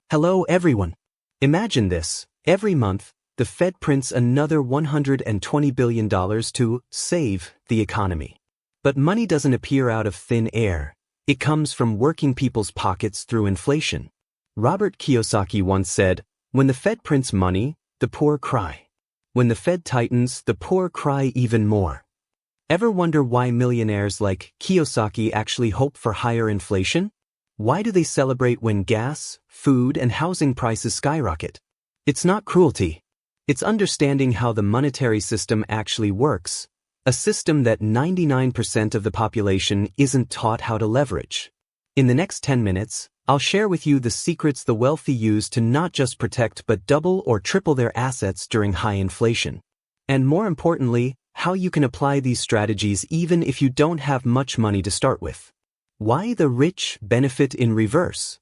Hello everyone. Imagine this. Every month, the Fed prints another $120 billion to save the economy. But money doesn't appear out of thin air. It comes from working people's pockets through inflation. Robert Kiyosaki once said, "When the Fed prints money, the poor cry. When the Fed tightens, the poor cry even more." Ever wonder why millionaires like Kiyosaki actually hope for higher inflation? Why do they celebrate when gas, food, and housing prices skyrocket? It's not cruelty. It's understanding how the monetary system actually works, a system that 99% of the population isn't taught how to leverage. In the next 10 minutes, I'll share with you the secrets the wealthy use to not just protect but double or triple their assets during high inflation. And more importantly, how you can apply these strategies even if you don't have much money to start with. Why the rich benefit in reverse?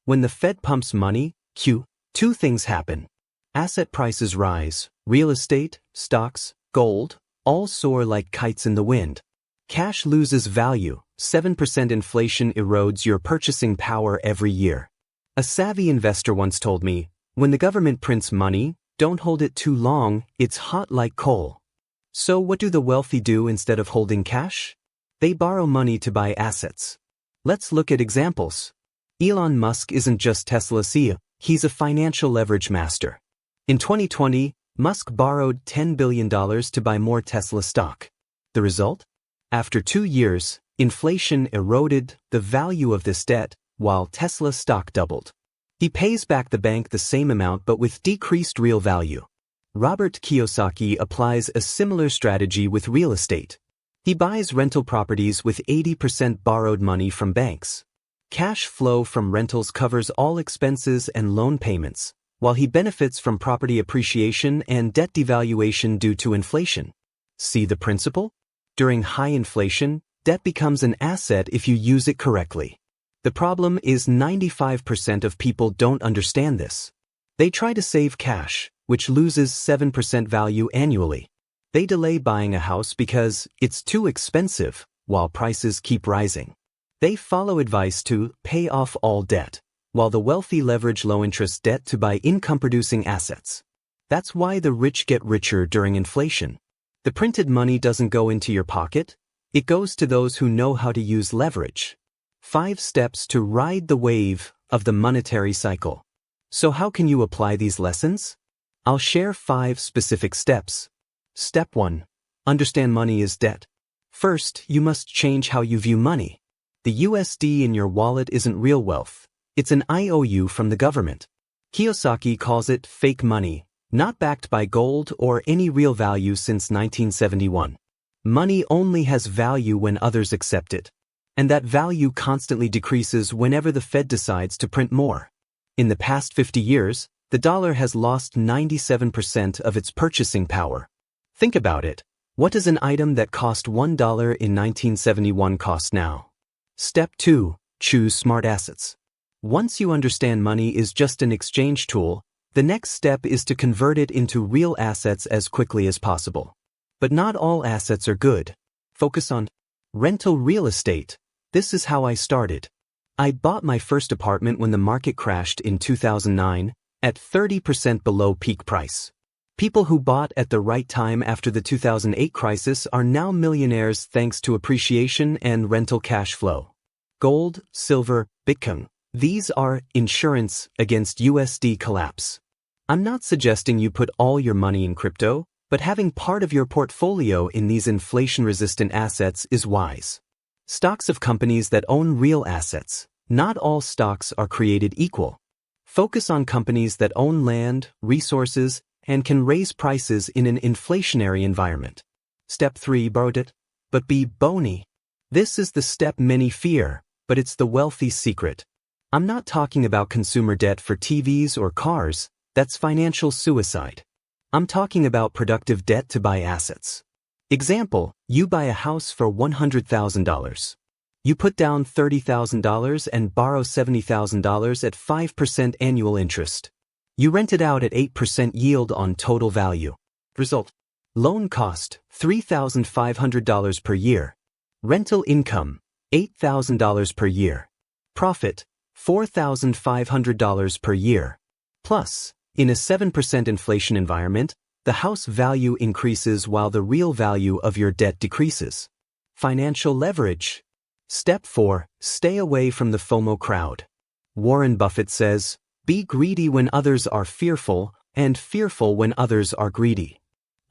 When the Fed pumps money, two things happen. Asset prices rise, real estate, stocks, gold, all soar like kites in the wind. Cash loses value, 7% inflation erodes your purchasing power every year. A savvy investor once told me, when the government prints money, don't hold it too long, it's hot like coal. So what do the wealthy do instead of holding cash? They borrow money to buy assets. Let's look at examples. Elon Musk isn't just Tesla's CEO, he's a financial leverage master. In 2020, Musk borrowed $10 billion to buy more Tesla stock. The result? After 2 years, inflation eroded the value of this debt, while Tesla stock doubled. He pays back the bank the same amount but with decreased real value. Robert Kiyosaki applies a similar strategy with real estate. He buys rental properties with 80% borrowed money from banks. Cash flow from rentals covers all expenses and loan payments, while he benefits from property appreciation and debt devaluation due to inflation. See the principle? During high inflation, debt becomes an asset if you use it correctly. The problem is 95% of people don't understand this. They try to save cash, which loses 7% value annually. They delay buying a house because it's too expensive, while prices keep rising. They follow advice to pay off all debt, while the wealthy leverage low-interest debt to buy income-producing assets. That's why the rich get richer during inflation. The printed money doesn't go into your pocket, it goes to those who know how to use leverage. 5 steps to ride the wave of the monetary cycle. So how can you apply these lessons? I'll share 5 specific steps. Step 1. Understand money is debt. First, you must change how you view money. The USD in your wallet isn't real wealth. It's an IOU from the government. Kiyosaki calls it fake money, not backed by gold or any real value since 1971. Money only has value when others accept it. And that value constantly decreases whenever the Fed decides to print more. In the past 50 years, the dollar has lost 97% of its purchasing power. Think about it. What does an item that cost $1 in 1971 cost now? Step 2. Choose smart assets. Once you understand money is just an exchange tool, the next step is to convert it into real assets as quickly as possible. But not all assets are good. Focus on rental real estate. This is how I started. I bought my first apartment when the market crashed in 2009, at 30% below peak price. People who bought at the right time after the 2008 crisis are now millionaires thanks to appreciation and rental cash flow. Gold, silver, Bitcoin. These are insurance against USD collapse. I'm not suggesting you put all your money in crypto, but having part of your portfolio in these inflation-resistant assets is wise. Stocks of companies that own real assets. Not all stocks are created equal. Focus on companies that own land, resources, and can raise prices in an inflationary environment. Step 3. Borrowed it, but be bony. This is the step many fear, but it's the wealthy secret. I'm not talking about consumer debt for TVs or cars, that's financial suicide. I'm talking about productive debt to buy assets. Example, you buy a house for $100,000. You put down $30,000 and borrow $70,000 at 5% annual interest. You rent it out at 8% yield on total value. Result: loan cost, $3,500 per year. Rental income, $8,000 per year. Profit, $4,500 per year. Plus, in a 7% inflation environment, the house value increases while the real value of your debt decreases. Financial leverage. Step 4. Stay away from the FOMO crowd. Warren Buffett says, "Be greedy when others are fearful, and fearful when others are greedy."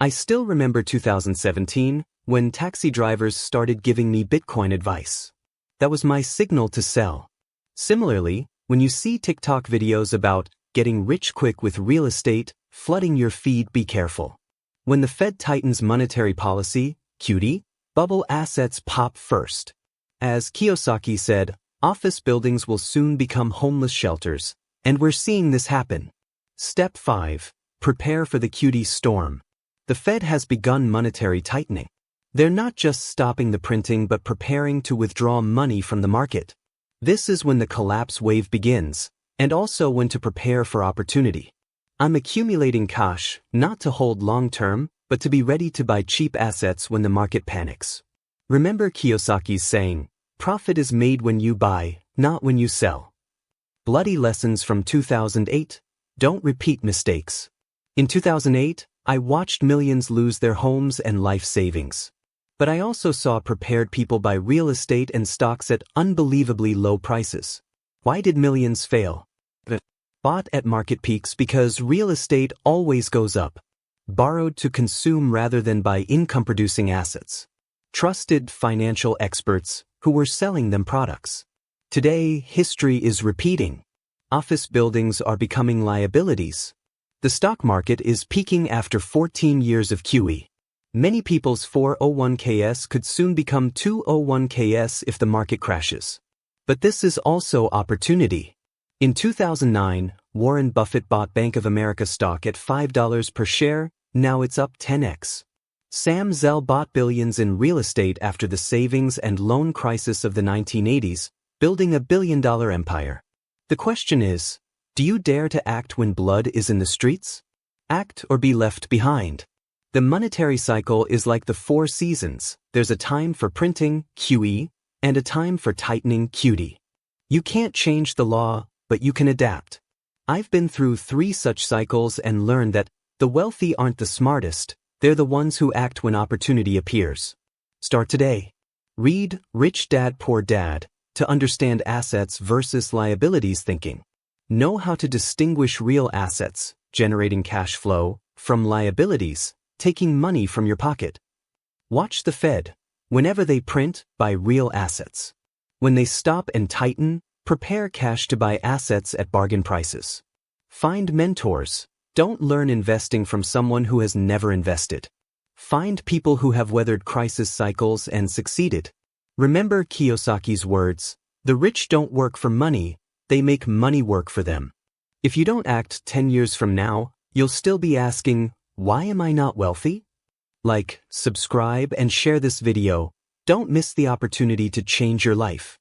I still remember 2017, when taxi drivers started giving me Bitcoin advice. That was my signal to sell. Similarly, when you see TikTok videos about getting rich quick with real estate flooding your feed, be careful. When the Fed tightens monetary policy, cutie, bubble assets pop first. As Kiyosaki said, office buildings will soon become homeless shelters, and we're seeing this happen. Step 5. Prepare for the cutie storm. The Fed has begun monetary tightening. They're not just stopping the printing but preparing to withdraw money from the market. This is when the collapse wave begins, and also when to prepare for opportunity. I'm accumulating cash, not to hold long-term, but to be ready to buy cheap assets when the market panics. Remember Kiyosaki's saying, "Profit is made when you buy, not when you sell." Bloody lessons from 2008. Don't repeat mistakes. In 2008, I watched millions lose their homes and life savings. But I also saw prepared people buy real estate and stocks at unbelievably low prices. Why did millions fail? Bought at market peaks because real estate always goes up. Borrowed to consume rather than buy income-producing assets. Trusted financial experts who were selling them products. Today, history is repeating. Office buildings are becoming liabilities. The stock market is peaking after 14 years of QE. Many people's 401ks could soon become 201ks if the market crashes. But this is also opportunity. In 2009, Warren Buffett bought Bank of America stock at $5 per share, now it's up 10x. Sam Zell bought billions in real estate after the savings and loan crisis of the 1980s, building a billion-dollar empire. The question is, do you dare to act when blood is in the streets? Act or be left behind. The monetary cycle is like the 4 seasons. There's a time for printing, QE, and a time for tightening, QT. You can't change the law, but you can adapt. I've been through 3 such cycles and learned that the wealthy aren't the smartest, they're the ones who act when opportunity appears. Start today. Read Rich Dad Poor Dad to understand assets versus liabilities thinking. Know how to distinguish real assets, generating cash flow, from liabilities, taking money from your pocket. Watch the Fed. Whenever they print, buy real assets. When they stop and tighten, prepare cash to buy assets at bargain prices. Find mentors. Don't learn investing from someone who has never invested. Find people who have weathered crisis cycles and succeeded. Remember Kiyosaki's words, "The rich don't work for money, they make money work for them." If you don't act 10 years from now, you'll still be asking, why am I not wealthy? Like, subscribe, and share this video. Don't miss the opportunity to change your life.